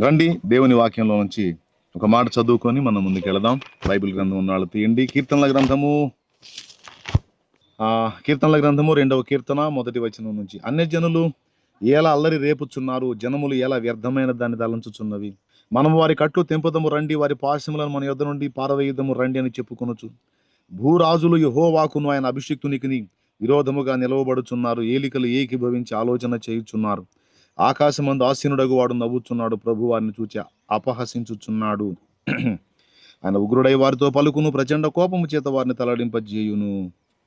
రండి దేవుని వాక్యంలో నుంచి ఒక మాట చదువుకొని మనం ముందుకు వెళదాం. బైబిల్ గ్రంథం ఉన్న వాళ్ళు తీయండి. కీర్తనల గ్రంథము 2వ కీర్తన 1వ వచనం నుంచి. అన్యజనులు ఎలా అల్లరి రేపుచున్నారు, జనములు ఎలా వ్యర్థమైన దాన్ని తలంచుచున్నవి. మనం వారి కట్లు తెంపుదము రండి, వారి పాశములను మన యొద్ద నుండి పారవేయుదము రండి అని చెప్పుకొనుచు. భూరాజులు యెహోవాకును ఆయన అభిషిక్తునికి విరోధముగా నిలవబడుచున్నారు. ఏలికలు ఏకీభవించి ఆలోచన చేయుచున్నారు. ఆకాశమందు ఆసీనుడగు వాడు నవ్వుచున్నాడు, ప్రభు వారిని చూచి అపహసించుచున్నాడు. ఆయన ఉగ్రుడై వారితో పలుకును, ప్రచండ కోపము చేత వారిని తలడింపజేయును.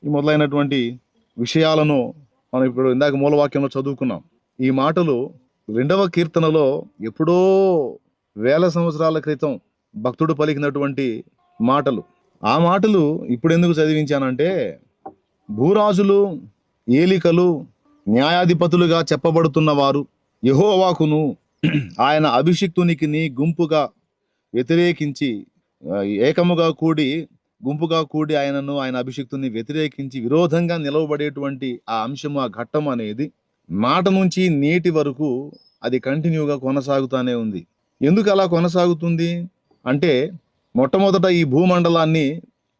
ఈ మొదలైనటువంటి విషయాలను మనం ఇప్పుడు ఇందాక మూలవాక్యంలో చదువుకున్నాం. ఈ మాటలు 2వ కీర్తనలో ఎప్పుడో వేల సంవత్సరాల క్రితం భక్తుడు పలికినటువంటి మాటలు. ఆ మాటలు ఇప్పుడు ఎందుకు చదివించానంటే, భూరాజులు, ఏలికలు, న్యాయాధిపతులుగా చెప్పబడుతున్న వారు యెహోవాకును ఆయన అభిషిక్తునికి గుంపుగా వ్యతిరేకించి గుంపుగా కూడి ఆయనను, ఆయన అభిషిక్తుని వ్యతిరేకించి విరోధంగా నిలవబడేటువంటి ఆ అంశము, ఆ ఘట్టం అనేది మాట నుంచి నేటి వరకు అది కంటిన్యూగా కొనసాగుతూనే ఉంది. ఎందుకు అలా కొనసాగుతుంది అంటే, మొట్టమొదట ఈ భూమండలాన్ని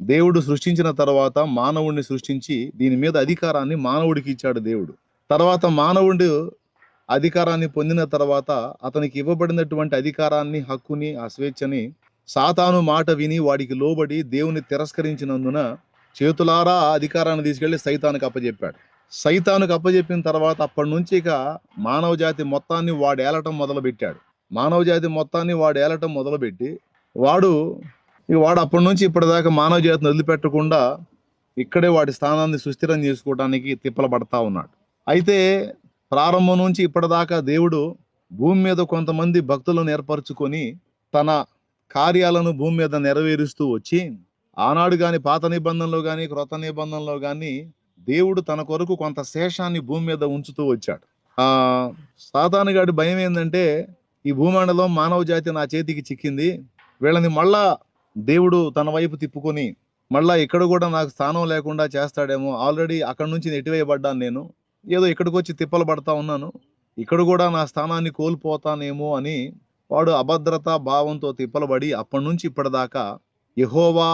దేవుడు సృష్టించిన తర్వాత మానవుడిని సృష్టించి దీని మీద అధికారాన్ని మానవుడికి ఇచ్చాడు దేవుడు. తర్వాత మానవుడు అధికారాన్ని పొందిన తర్వాత అతనికి ఇవ్వబడినటువంటి అధికారాన్ని, హక్కుని, ఆ స్వేచ్ఛని సాతాను మాట విని వాడికి లోబడి దేవుని తిరస్కరించినందున చేతులారా ఆ అధికారాన్ని తీసుకెళ్లి సైతానికి అప్పచెప్పాడు. సైతానికి అప్పచెప్పిన తర్వాత అప్పటి నుంచి ఇక మానవ జాతి మొత్తాన్ని వాడు ఏలటం మొదలుపెట్టి వాడు అప్పటి నుంచి ఇప్పటిదాకా మానవ జాతిని వదిలిపెట్టకుండా ఇక్కడే వాడి స్థానాన్ని సుస్థిరం చేసుకోవడానికి తిప్పలు పడతా ఉన్నాడు. అయితే ప్రారంభం నుంచి ఇప్పటిదాకా దేవుడు భూమి మీద కొంతమంది భక్తులను ఏర్పరచుకొని తన కార్యాలను భూమి మీద నెరవేరుస్తూ వచ్చి, ఆనాడు కానీ పాత నిబంధనలో కానీ క్రొత్త నిబంధనలో కానీ దేవుడు తన కొరకు కొంత శేషాన్ని భూమి మీద ఉంచుతూ వచ్చాడు. సాతాను గాడి భయం ఏంటంటే, ఈ భూమండలం మానవ జాతి నా చేతికి చిక్కింది, వీళ్ళని మళ్ళా దేవుడు తన వైపు తిప్పుకొని మళ్ళా ఇక్కడ కూడా నాకు స్థానం లేకుండా చేస్తాడేమో, ఆల్రెడీ అక్కడి నుంచి నెట్టివేయబడ్డాను, నేను ఏదో ఇక్కడికి వచ్చి తిప్పలు పడతా ఉన్నాను, ఇక్కడ కూడా నా స్థానాన్ని కోల్పోతానేమో అని వాడు అభద్రతా భావంతో తిప్పలబడి అప్పటి నుంచి ఇప్పటిదాకా యెహోవా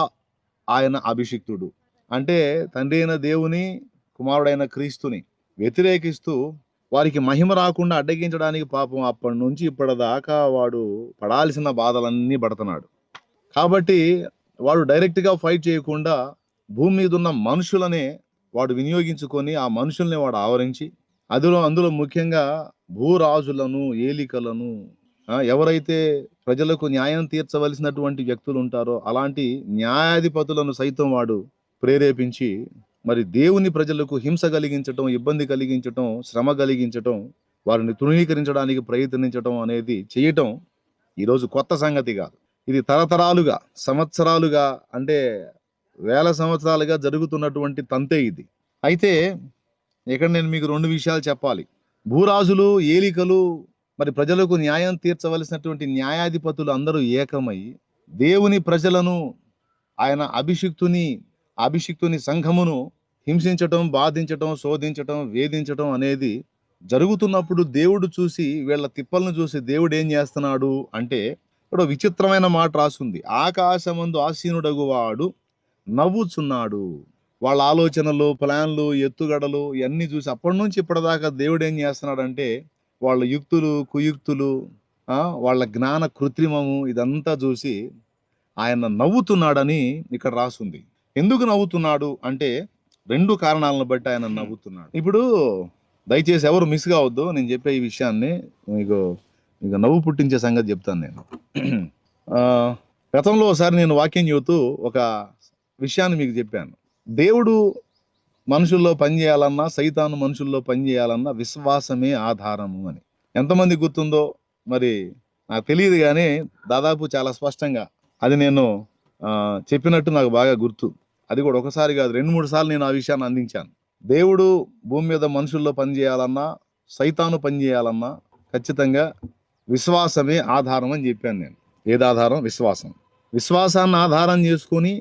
ఆయన అభిషిక్తుడు అంటే తండ్రి అయిన దేవుని, కుమారుడైన క్రీస్తుని వ్యతిరేకిస్తూ వారికి మహిమ రాకుండా అడ్డగించడానికి పాపం అప్పటి నుంచి ఇప్పటిదాకా వాడు పడాల్సిన బాధలన్నీ పడుతున్నాడు. కాబట్టి వాడు డైరెక్ట్గా ఫైట్ చేయకుండా భూమి మీద ఉన్న మనుషులనే వాడు వినియోగించుకొని ఆ మనుషుల్ని వాడు ఆవరించి, అందులో ముఖ్యంగా భూరాజులను, ఏలికలను, ఎవరైతే ప్రజలకు న్యాయం తీర్చవలసినటువంటి వ్యక్తులు ఉంటారో అలాంటి న్యాయాధిపతులను సైతం వాడు ప్రేరేపించి మరి దేవుని ప్రజలకు హింస కలిగించటం, ఇబ్బంది కలిగించటం, శ్రమ కలిగించటం, వారిని తృణీకరించడానికి ప్రయత్నించటం అనేది చేయటం ఈరోజు కొత్త సంగతి కాదు. ఇది తరతరాలుగా, సంవత్సరాలుగా, అంటే వేల సంవత్సరాలుగా జరుగుతున్నటువంటి తంతే ఇది. అయితే ఇక్కడ నేను మీకు 2 విషయాలు చెప్పాలి. భూరాజులు, ఏలికలు, మరి ప్రజలకు న్యాయం తీర్చవలసినటువంటి న్యాయాధిపతులు అందరూ ఏకమై దేవుని ప్రజలను, ఆయన అభిషిక్తుని సంఘమును హింసించటం, బాధించటం, శోధించటం, వేధించటం అనేది జరుగుతున్నప్పుడు దేవుడు చూసి, వీళ్ళ తిప్పలను చూసి దేవుడు ఏం చేస్తున్నాడు అంటే, ఇక్కడ విచిత్రమైన మాట రాసుంది. ఆకాశమందు ఆసీనుడగు వాడు నవ్వుచున్నాడు. వాళ్ళ ఆలోచనలు, ప్లాన్లు, ఎత్తుగడలు ఇవన్నీ చూసి అప్పటి నుంచి ఇప్పటిదాకా దేవుడు ఏం చేస్తున్నాడంటే, వాళ్ళ యుక్తులు, కుయుక్తులు, వాళ్ళ జ్ఞాన కృత్రిమము ఇదంతా చూసి ఆయన నవ్వుతున్నాడని ఇక్కడ రాసుంది. ఎందుకు నవ్వుతున్నాడు అంటే 2 కారణాలను బట్టి ఆయన నవ్వుతున్నాడు. ఇప్పుడు దయచేసి ఎవరు మిస్ కావద్దు, నేను చెప్పే ఈ విషయాన్ని మీకు నవ్వు పుట్టించే సంగతి చెప్తాను నేను. గతంలో ఒకసారి నేను వాక్యం చెబుతూ ఒక విషయాన్ని మీకు చెప్పాను. దేవుడు మనుషుల్లో పనిచేయాలన్నా, సైతాను మనుషుల్లో పనిచేయాలన్నా విశ్వాసమే ఆధారము అని. ఎంతమంది గుర్తుందో మరి నాకు తెలియదు, కానీ దాదాపు చాలా స్పష్టంగా అది నేను చెప్పినట్టు నాకు బాగా గుర్తు. అది కూడా ఒకసారి కాదు, 2-3 సార్లు నేను ఆ విషయాన్ని అందించాను. దేవుడు భూమి మీద మనుషుల్లో పనిచేయాలన్నా, సైతాను పనిచేయాలన్నా ఖచ్చితంగా విశ్వాసమే ఆధారం అని చెప్పాను నేను. ఏది ఆధారం? విశ్వాసం. విశ్వాసాన్ని ఆధారం చేసుకుని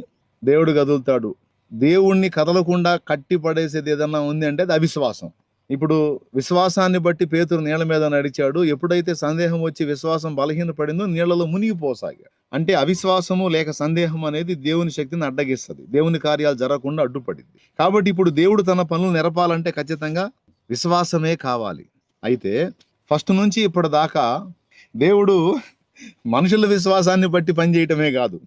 దేవుడు కదులుతాడు. దేవుణ్ణి కదలకుండా కట్టి పడేసేది ఏదన్నా ఉంది అంటే అది అవిశ్వాసం. ఇప్పుడు విశ్వాసాన్ని బట్టి పేతురు నీళ్ళ మీద నడిచాడు. ఎప్పుడైతే సందేహం వచ్చి విశ్వాసం బలహీనపడిందో నీళ్లలో మునిగిపోసాగాడు. అంటే అవిశ్వాసము లేక సందేహం అనేది దేవుని శక్తిని అడ్డగిస్తుంది, దేవుని కార్యాలు జరగకుండా అడ్డుపడింది. కాబట్టి ఇప్పుడు దేవుడు తన పనులు నెరపాలంటే ఖచ్చితంగా విశ్వాసమే కావాలి. అయితే ఫస్ట్ నుంచి ఇప్పటిదాకా దేవుడు మనుషుల విశ్వాసాన్ని బట్టి పనిచేయటమే కాదు,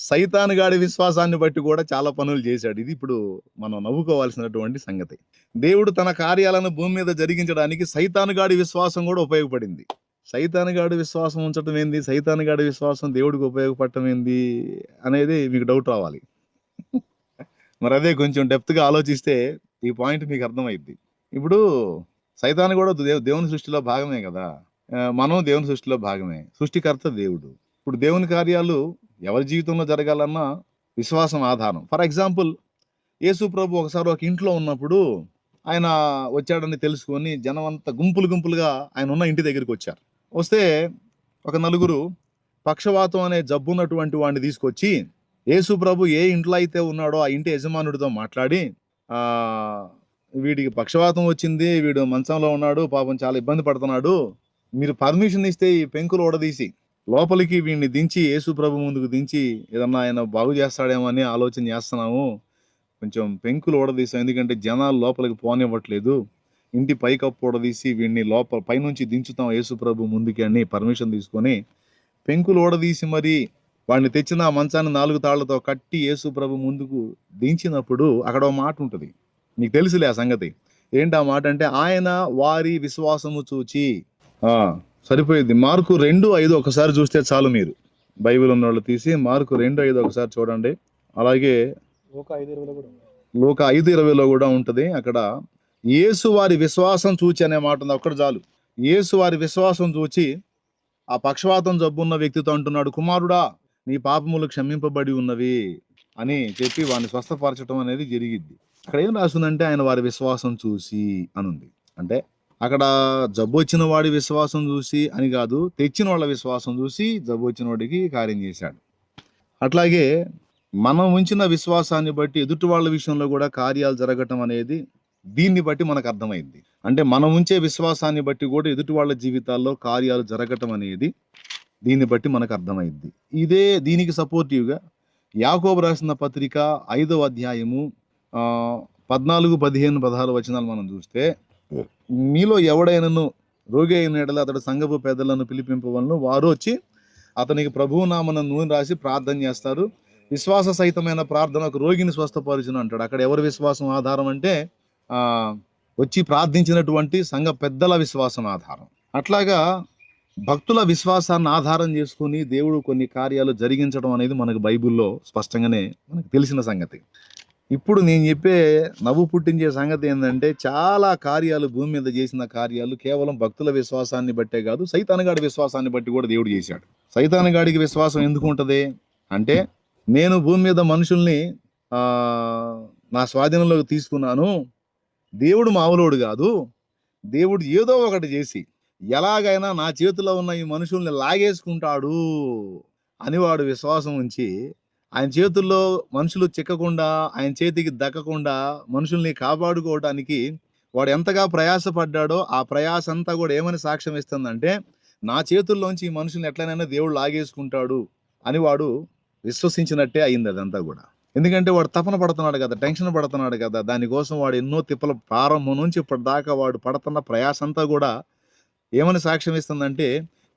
సైతాను గాడి విశ్వాసాన్ని బట్టి కూడా చాలా పనులు చేశాడు. ఇది ఇప్పుడు మనం నవ్వుకోవాల్సినటువంటి సంగతి. దేవుడు తన కార్యాలను భూమి మీద జరిగించడానికి సైతాను గాడి విశ్వాసం కూడా ఉపయోగపడింది. సైతాను గాడి విశ్వాసం ఉంచడం ఏంది, సైతాను గాడి విశ్వాసం దేవుడికి ఉపయోగపడటం ఏంది అనేది మీకు డౌట్ రావాలి. మరి అదే కొంచెం డెప్త్గా ఆలోచిస్తే ఈ పాయింట్ మీకు అర్థమైద్ది. ఇప్పుడు సైతాను కూడా దేవుని సృష్టిలో భాగమే కదా, మనం దేవుని సృష్టిలో భాగమే, సృష్టికర్త దేవుడు. ఇప్పుడు దేవుని కార్యాలు ఎవరి జీవితంలో జరగాలన్నా విశ్వాసం ఆధారం. ఫర్ ఎగ్జాంపుల్, యేసు ప్రభు ఒకసారి ఒక ఇంట్లో ఉన్నప్పుడు ఆయన వచ్చాడని తెలుసుకొని జనం అంతా గుంపులుగా ఆయన ఉన్న ఇంటి దగ్గరికి వచ్చారు. వస్తే ఒక నలుగురు పక్షవాతం అనే జబ్బున్నటువంటి వాడిని తీసుకొచ్చి యేసు ప్రభు ఏ ఇంట్లో అయితే ఉన్నాడో ఆ ఇంటి యజమానుడితో మాట్లాడి, వీడికి పక్షవాతం వచ్చింది, వీడు మంచంలో ఉన్నాడు, పాపం చాలా ఇబ్బంది పడుతున్నాడు, మీరు పర్మిషన్ ఇస్తే ఈ పెంకులు ఓడదీసి లోపలికి వీడిని దించి యేసు ప్రభు ముందుకు దించి ఏదన్నా ఆయన బాగు చేస్తాడేమో అని ఆలోచన చేస్తున్నాము, కొంచెం పెంకులు ఓడదీసాం, ఎందుకంటే జనాలు లోపలికి పోనివ్వట్లేదు, ఇంటి పైకప్పు ఓడదీసి వీడిని లోపల పైనుంచి దించుతాం యేసు ప్రభు ముందుకి అని పర్మిషన్ తీసుకొని పెంకులు ఓడదీసి మరి వాడిని తెచ్చిన ఆ మంచాన్ని 4 తాళ్లతో కట్టి యేసు ప్రభు ముందుకు దించినప్పుడు అక్కడ ఒక మాట ఉంటుంది, మీకు తెలుసులే ఆ సంగతి. ఏంటి ఆ మాట అంటే, ఆయన వారి విశ్వాసము చూచి. సరిపోయింది. మార్కు 2:5 ఒకసారి చూస్తే చాలు, మీరు బైబిల్ ఉన్న వాళ్ళు తీసి మార్కు 2:5 ఒకసారి చూడండి. అలాగే లోక 5:20లో కూడా ఉంటది. అక్కడ యేసు వారి విశ్వాసం చూచి అనే మాట ఉంది, ఒక్కటి చాలు. యేసు వారి విశ్వాసం చూచి ఆ పక్షవాతం జబ్బున్న వ్యక్తితో అంటున్నాడు, కుమారుడా నీ పాపములు క్షమింపబడి ఉన్నవి అని చెప్పి వాడిని స్వస్థపరచడం అనేది జరిగిద్ది. అక్కడ ఏం రాస్తుందంటే ఆయన వారి విశ్వాసం చూసి అనుంది. అంటే అక్కడ జబ్బు వచ్చిన వాడి విశ్వాసం చూసి అని కాదు, తెచ్చిన వాళ్ళ విశ్వాసం చూసి జబ్బు వచ్చిన వాడికి కార్యం చేశాడు. అట్లాగే మనం ఉంచిన విశ్వాసాన్ని బట్టి ఎదుటి వాళ్ళ విషయంలో కూడా కార్యాలు జరగటం అనేది దీన్ని బట్టి మనకు అర్థమైంది. అంటే మనం ఉంచే విశ్వాసాన్ని బట్టి కూడా ఎదుటి వాళ్ళ జీవితాల్లో కార్యాలు జరగటం అనేది దీన్ని బట్టి మనకు అర్థమైంది. దీనికి సపోర్టివ్గా యాకోబు రాసిన పత్రిక 5వ అధ్యాయము 14, 15, 16 వచనాలు మనం చూస్తే, మీలో ఎవడైనను రోగి అయిన ఎడల అతడు సంఘపు పెద్దలను పిలిపింపవలను, వారు వచ్చి అతనికి ప్రభువు నామన నూనె రాసి ప్రార్థన చేస్తారు, విశ్వాస సహితమైన ప్రార్థన ఒక రోగిని స్వస్థపరచును అంటాడు. అక్కడ ఎవరి విశ్వాసం ఆధారం అంటే వచ్చి ప్రార్థించినటువంటి సంఘ పెద్దల విశ్వాసం ఆధారం. అట్లాగా భక్తుల విశ్వాసాన్ని ఆధారం చేసుకుని దేవుడు కొన్ని కార్యాలు జరిగించడం అనేది మనకు బైబిల్లో స్పష్టంగానే మనకు తెలిసిన సంగతి. ఇప్పుడు నేను చెప్పే నవ్వు పుట్టించే సంగతి ఏంటంటే, చాలా కార్యాలు భూమి మీద చేసిన కార్యాలు కేవలం భక్తుల విశ్వాసాన్ని బట్టే కాదు, సైతానుగాడి విశ్వాసాన్ని బట్టి కూడా దేవుడు చేశాడు. సైతానుగాడికి విశ్వాసం ఎందుకు ఉంటుంది అంటే, నేను భూమి మీద మనుషుల్ని నా స్వాధీనంలోకి తీసుకున్నాను, దేవుడు మామూలోడు కాదు, దేవుడు ఏదో ఒకటి చేసి ఎలాగైనా నా చేతిలో ఉన్న ఈ మనుషుల్ని లాగేసుకుంటాడు అని వాడు విశ్వాసం ఉంచి, ఆయన చేతుల్లో మనుషులు చిక్కకుండా, ఆయన చేతికి దక్కకుండా మనుషుల్ని కాపాడుకోవడానికి వాడు ఎంతగా ప్రయాసపడ్డాడో ఆ ప్రయాస అంతా కూడా ఏమని సాక్ష్యం ఇస్తుందంటే, నా చేతుల్లోంచి ఈ మనుషుల్ని ఎట్లనైనా దేవుడు లాగేసుకుంటాడు అని వాడు విశ్వసించినట్టే అయింది అదంతా కూడా. ఎందుకంటే వాడు తపన పడుతున్నాడు కదా, టెన్షన్ పడుతున్నాడు కదా, దానికోసం వాడు ఎన్నో తిప్పల ప్రారంభం నుంచి ఇప్పటిదాకా వాడు పడుతున్న ప్రయాస అంతా కూడా ఏమని సాక్ష్యం ఇస్తుందంటే,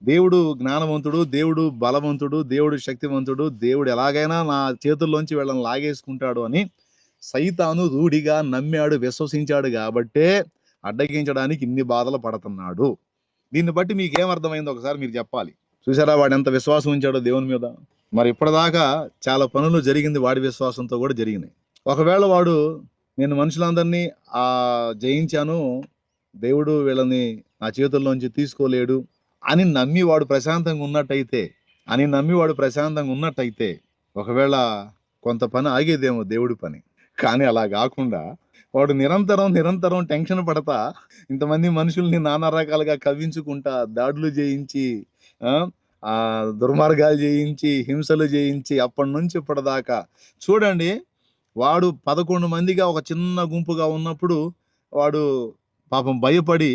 దేవుడు జ్ఞానవంతుడు, దేవుడు బలవంతుడు, దేవుడు శక్తివంతుడు, దేవుడు ఎలాగైనా నా చేతుల్లోంచి వీళ్ళని లాగేసుకుంటాడు అని సైతాను రూఢిగా నమ్మాడు, విశ్వసించాడు కాబట్టే అడ్డగించడానికి ఇన్ని బాధలు పడుతున్నాడు. దీన్ని బట్టి మీకు ఏమర్థమైందో ఒకసారి మీరు చెప్పాలి. చూసారా వాడు ఎంత విశ్వాసం ఉంచాడో దేవుని మీద. మరి ఇప్పటిదాకా చాలా పనులు జరిగింది వాడి విశ్వాసంతో కూడా జరిగినాయి. ఒకవేళ వాడు నేను మనుషులందరినీ జయించాను, దేవుడు వీళ్ళని నా చేతుల్లోంచి తీసుకోలేడు అని నమ్మి వాడు ప్రశాంతంగా ఉన్నట్టయితే ఒకవేళ కొంత పని ఆగేదేమో దేవుడి పని. కానీ అలా కాకుండా వాడు నిరంతరం టెన్షన్ పడతా, ఇంతమంది మనుషుల్ని నానా రకాలుగా కవ్వించుకుంటా, దాడులు చేయించి, దుర్మార్గాలు చేయించి, హింసలు చేయించి, అప్పటి నుంచి ఇప్పటిదాకా చూడండి, వాడు 11 మందిగా ఒక చిన్న గుంపుగా ఉన్నప్పుడు వాడు పాపం భయపడి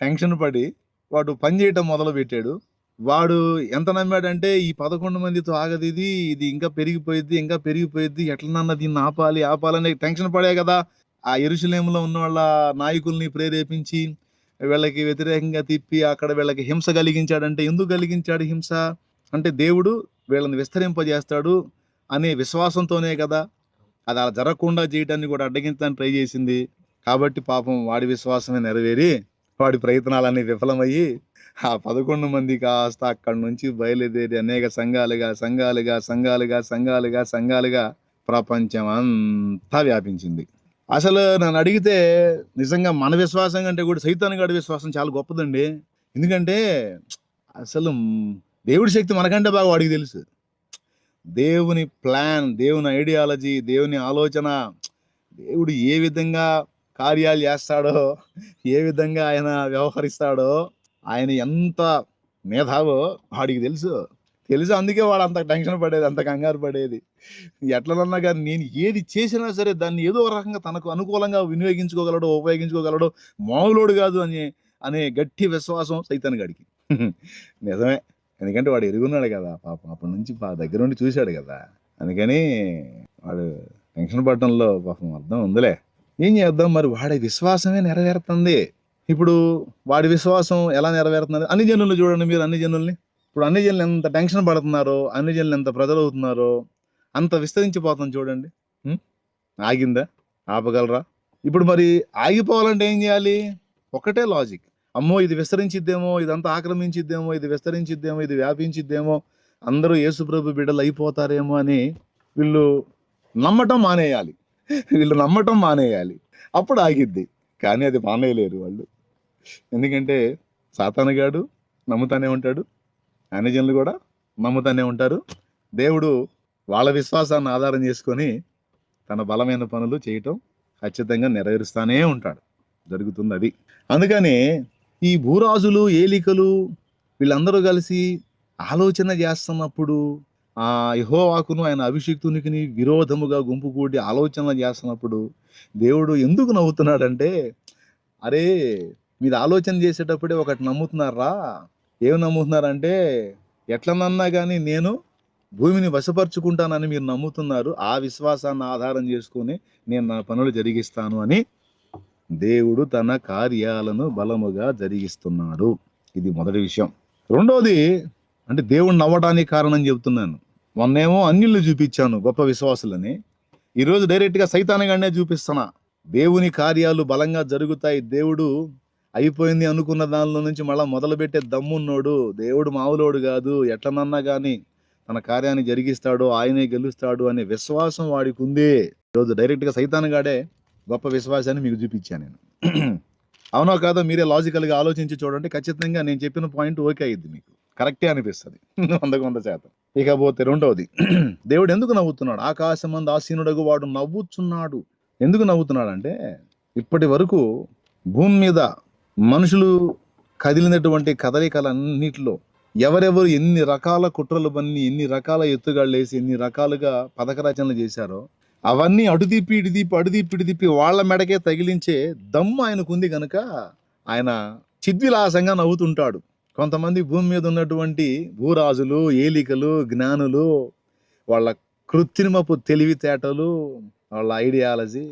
టెన్షన్ పడి వాడు పని చేయటం మొదలుపెట్టాడు. వాడు ఎంత నమ్మాడంటే ఈ 11 మందితో ఆగదు ఇది, ఇది ఇంకా పెరిగిపోయిద్ది, ఇంకా పెరిగిపోయిద్ది, ఎట్లనన్నా దీన్ని ఆపాలి, ఆపాలని టెన్షన్ పడే కదా ఆ యెరూషలేములో ఉన్న వాళ్ళ నాయకుల్ని ప్రేరేపించి వీళ్ళకి వ్యతిరేకంగా తిప్పి అక్కడ వీళ్ళకి హింస కలిగించాడంటే, ఎందుకు కలిగించాడు హింస? అంటే దేవుడు వీళ్ళని విస్తరింపజేస్తాడు అనే విశ్వాసంతోనే కదా. అది అలా జరగకుండా చేయటాన్ని కూడా అడ్డగించడానికి ట్రై చేసింది. కాబట్టి పాపం వాడి విశ్వాసమే నెరవేరి వాడి ప్రయత్నాలన్నీ విఫలమయ్యి ఆ 11 మంది కాస్త అక్కడి నుంచి బయలుదేరి అనేక సంఘాలుగా సంఘాలుగా సంఘాలుగా సంఘాలుగా సంఘాలుగా ప్రపంచం అంతా వ్యాపించింది. అసలు నన్ను అడిగితే నిజంగా మన విశ్వాసం కంటే కూడా సైతాను గాడి విశ్వాసం చాలా గొప్పదండి. ఎందుకంటే అసలు దేవుడి శక్తి మనకంటే బాగా వాడికి తెలుసు. దేవుని ప్లాన్, దేవుని ఐడియాలజీ, దేవుని ఆలోచన, దేవుడు ఏ విధంగా కార్యాలు చేస్తాడో, ఏ విధంగా ఆయన వ్యవహరిస్తాడో, ఆయన ఎంత మేధావో వాడికి తెలుసు. అందుకే వాడు అంత టెన్షన్ పడేది, అంత కంగారు పడేది. ఎట్లనన్నా కానీ నేను ఏది చేసినా సరే దాన్ని ఏదో ఒక రకంగా తనకు అనుకూలంగా వినియోగించుకోగలడో, ఉపయోగించుకోగలడో, మామూలోడు కాదు అనే గట్టి విశ్వాసం సైతాన్ గాడికి. నిజమే. ఎందుకంటే వాడు ఎరుగున్నాడు కదా పాపం, అప్పటి నుంచి దగ్గర నుండి చూశాడు కదా. అందుకని వాడు టెన్షన్ పడటంలో పాపం అర్థం ఉందిలే. ఏం చేద్దాం మరి, వాడి విశ్వాసమే నెరవేరుతుంది. ఇప్పుడు వాడి విశ్వాసం ఎలా నెరవేరుతుంది? అన్ని జనులు చూడండి మీరు, అన్ని జనుల్ని ఇప్పుడు అన్ని జనులు ఎంత టెన్షన్ పడుతున్నారో, అన్ని జనులు ఎంత ప్రజలు అవుతున్నారో అంత విస్తరించిపోతుంది చూడండి. ఆగిందా? ఆపగలరా? ఇప్పుడు మరి ఆగిపోవాలంటే ఏం చేయాలి? ఒకటే లాజిక్. అమ్మో ఇది విస్తరించిద్దేమో, ఇదంతా ఆక్రమించిద్దేమో, ఇది విస్తరించిద్దేమో, ఇది వ్యాపించిద్దేమో, అందరూ యేసుప్రభు బిడ్డలు అయిపోతారేమో అని వీళ్ళు నమ్మటం మానేయాలి. అప్పుడు ఆగిద్ది. కానీ అది మానేయలేరు వాళ్ళు. ఎందుకంటే సాతానుగాడు నమ్ముతానే ఉంటాడు, అన్ని జనులు కూడా నమ్ముతానే ఉంటారు. దేవుడు వాళ్ళ విశ్వాసాన్ని ఆధారం చేసుకొని తన బలమైన పనులు చేయటం ఖచ్చితంగా నెరవేరుస్తానే ఉంటాడు. జరుగుతుంది అది. అందుకని ఈ భూరాజులు, ఏలికలు వీళ్ళందరూ కలిసి ఆలోచన చేస్తున్నప్పుడు, ఆ యెహోవాకును ఆయన అభిషిక్తునికి విరోధముగా గుంపు కూడి ఆలోచన చేస్తున్నప్పుడు దేవుడు ఎందుకు నవ్వుతున్నాడంటే, అరే మీరు ఆలోచన చేసేటప్పుడే ఒకటి నమ్ముతున్నారా? ఏమి నమ్ముతున్నారంటే, ఎట్లనన్నా కానీ నేను భూమిని వశపరుచుకుంటానని మీరు నమ్ముతున్నారు. ఆ విశ్వాసాన్ని ఆధారం చేసుకొని నేను నా పనులు జరిగిస్తాను అని దేవుడు తన కార్యాలను బలముగా జరిగిస్తున్నాడు. ఇది మొదటి విషయం. రెండోది అంటే దేవుడు నవ్వడానికి కారణం చెబుతున్నాను. మొన్నేమో అన్యుల్ని చూపించాను గొప్ప విశ్వాసులని, ఈరోజు డైరెక్ట్గా సైతానుగానే చూపిస్తున్నా. దేవుని కార్యాలు బలంగా జరుగుతాయి. దేవుడు అయిపోయింది అనుకున్న దానిలో నుంచి మళ్ళీ మొదలుపెట్టే దమ్మున్నోడు. దేవుడు మామూలోడు కాదు. ఎట్లనన్నా కానీ తన కార్యాన్ని జరిగిస్తాడు, ఆయనే గెలుస్తాడు అనే విశ్వాసం వాడికి ఉంది. ఈరోజు డైరెక్ట్గా సైతానుగాడే గొప్ప విశ్వాసాన్ని మీకు చూపించాను నేను. అవునో కాదో మీరే లాజికల్గా ఆలోచించి చూడండి. ఖచ్చితంగా నేను చెప్పిన పాయింట్ ఓకే అయ్యిద్ది, మీకు కరెక్టే అనిపిస్తుంది 100%. ఇకపోతే రెండవది, దేవుడు ఎందుకు నవ్వుతున్నాడు? ఆకాశమందు ఆసీనుడగు వాడు నవ్వుతున్నాడు. ఎందుకు నవ్వుతున్నాడు అంటే, ఇప్పటి వరకు భూమి మీద మనుషులు కదిలినటువంటి కదలికలన్నిటిలో ఎవరెవరు ఎన్ని రకాల కుట్రలు పన్ని, ఎన్ని రకాల ఎత్తుగాళ్ళు వేసి, ఎన్ని రకాలుగా పథక రచనలు చేశారో అవన్నీ అడుదిప్పి ఇటుదిప్పి వాళ్ళ మెడకే తగిలించే దమ్ము ఆయనకుంది కనుక ఆయన చిద్విలాసంగా నవ్వుతుంటాడు. కొంతమంది భూమి మీద ఉన్నటువంటి భూరాజులు, ఏలికలు, జ్ఞానులు, వాళ్ళ కృత్రిమపు తెలివితేటలు, వాళ్ళ ఐడియాలజీ,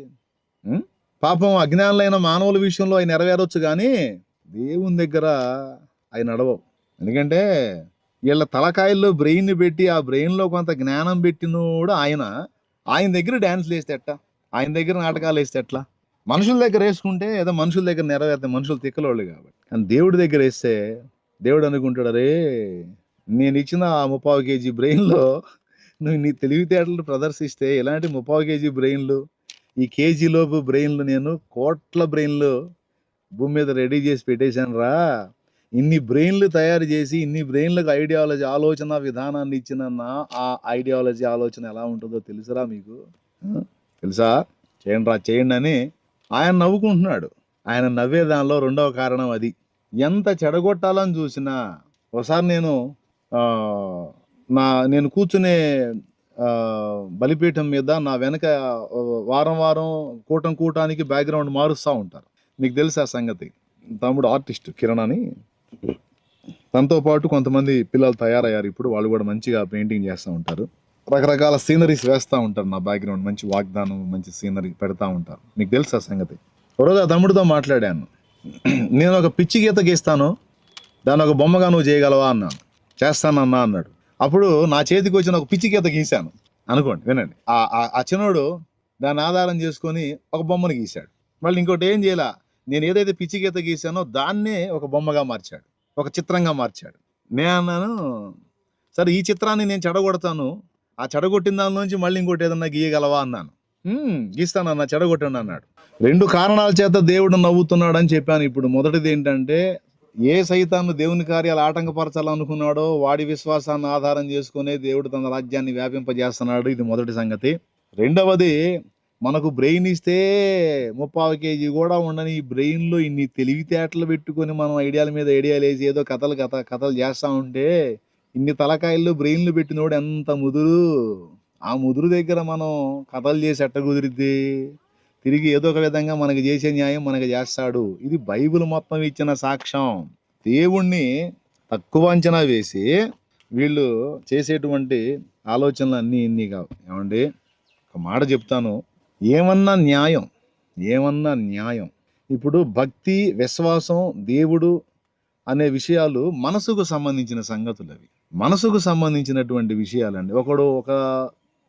పాపం అజ్ఞానులైన మానవుల విషయంలో అవి నెరవేరొచ్చు, కానీ దేవుని దగ్గర అవి నడవవు. ఎందుకంటే వీళ్ళ తలకాయల్లో బ్రెయిన్ పెట్టి ఆ బ్రెయిన్లో కొంత జ్ఞానం పెట్టినోడు ఆయన దగ్గర డ్యాన్స్లు వేస్తే ఎట్లా, ఆయన దగ్గర నాటకాలు వేస్తే ఎట్లా? మనుషుల దగ్గర వేసుకుంటే ఏదో మనుషుల దగ్గర నెరవేరుతాయి, మనుషులు తిక్కలోళ్ళు కాబట్టి. కానీ దేవుడి దగ్గర వేస్తే దేవుడు అనుకుంటాడు, అరే నేను ఇచ్చిన ఆ 30 kg బ్రెయిన్లో నువ్వు నీ తెలివితేటలు ప్రదర్శిస్తే ఇలాంటి 30 kg బ్రెయిన్లు, ఈ కేజీలోపు బ్రెయిన్లు నేను కోట్ల బ్రెయిన్లు భూమి మీద రెడీ చేసి పెట్టేశాను రా. ఇన్ని బ్రెయిన్లు తయారు చేసి ఇన్ని బ్రెయిన్లకు ఐడియాలజీ, ఆలోచన విధానాన్ని ఇచ్చిన ఆ ఐడియాలజీ, ఆలోచన ఎలా ఉంటుందో తెలుసురా మీకు? తెలుసా? చేయండి అని ఆయన నవ్వుకుంటున్నాడు. ఆయన నవ్వే దానిలో రెండవ కారణం అది. ఎంత చెడగొట్టాలని చూసినా ఒకసారి నేను కూర్చునే బలిపీఠం మీద నా వెనక వారం కూటానికి బ్యాక్గ్రౌండ్ మారుస్తూ ఉంటారు. నీకు తెలుసు ఆ సంగతి. తమ్ముడు ఆర్టిస్ట్ కిరణ్ అని, తనతో పాటు కొంతమంది పిల్లలు తయారయ్యారు. ఇప్పుడు వాళ్ళు కూడా మంచిగా పెయింటింగ్ చేస్తూ ఉంటారు. రకరకాల సీనరీస్ వేస్తూ ఉంటారు. నా బ్యాక్గ్రౌండ్ మంచి వాగ్దానం, మంచి సీనరీ పెడతా ఉంటారు. నీకు తెలుసు ఆ సంగతి. ఒకరోజు ఆ తమ్ముడితో మాట్లాడాను. నేను ఒక పిచ్చి గీత గీస్తాను, దాన్ని ఒక బొమ్మగా నువ్వు చేయగలవా అన్నాను. చేస్తానన్నా అన్నాడు. అప్పుడు నా చేతికి వచ్చిన ఒక పిచ్చి గీత గీశాను అనుకోండి. వినండి, ఆ చిన్నోడు దాన్ని ఆధారం చేసుకొని ఒక బొమ్మను గీశాడు. మళ్ళీ ఇంకోటి ఏం చేయాల, నేను ఏదైతే పిచ్చి గీత గీశానో దాన్నే ఒక బొమ్మగా మార్చాడు, ఒక చిత్రంగా మార్చాడు. నేను అన్నాను, సరే ఈ చిత్రాన్ని నేను చెడగొడతాను, ఆ చెడగొట్టిన దానిలోంచి మళ్ళీ ఇంకోటి ఏదన్నా గీయగలవా అన్నాను. గీస్తానన్నా, చెడగొట్టండి అన్నాడు. 2 కారణాల చేత దేవుడు నవ్వుతున్నాడు అని చెప్పాను. ఇప్పుడు మొదటిది ఏంటంటే, ఏ సైతాను దేవుని కార్యాలు ఆటంకపరచాలనుకున్నాడో వాడి విశ్వాసాన్ని ఆధారం చేసుకునే దేవుడు తన రాజ్యాన్ని వ్యాపింపజేస్తున్నాడు. ఇది మొదటి సంగతి. రెండవది, మనకు బ్రెయిన్ ఇస్తే 30 కేజీ కూడా ఉండని ఈ బ్రెయిన్లో ఇన్ని తెలివితేటలు పెట్టుకొని మనం ఐడియాల మీద ఐడియాలు వేసి ఏదో కథలు చేస్తా ఉంటే, ఇన్ని తలకాయల్లో బ్రెయిన్లు పెట్టినోడు ఎంత ముదురు. ఆ ముదురు దగ్గర మనం కథలు చేసి ఎట్ట కుదిరిద్ది? తిరిగి ఏదో ఒక విధంగా మనకి చేసే న్యాయం మనకి చేస్తాడు. ఇది బైబిల్ మొత్తం ఇచ్చిన సాక్ష్యం. దేవుణ్ణి తక్కువ అంచనా వేసి వీళ్ళు చేసేటువంటి ఆలోచనలు అన్నీ ఇన్ని కావు. ఏమండి, ఒక మాట చెప్తాను, ఏమన్నా న్యాయం. ఇప్పుడు భక్తి, విశ్వాసం, దేవుడు అనే విషయాలు మనసుకు సంబంధించిన సంగతులు. అవి మనసుకు సంబంధించినటువంటి విషయాలండి. ఒకడు ఒక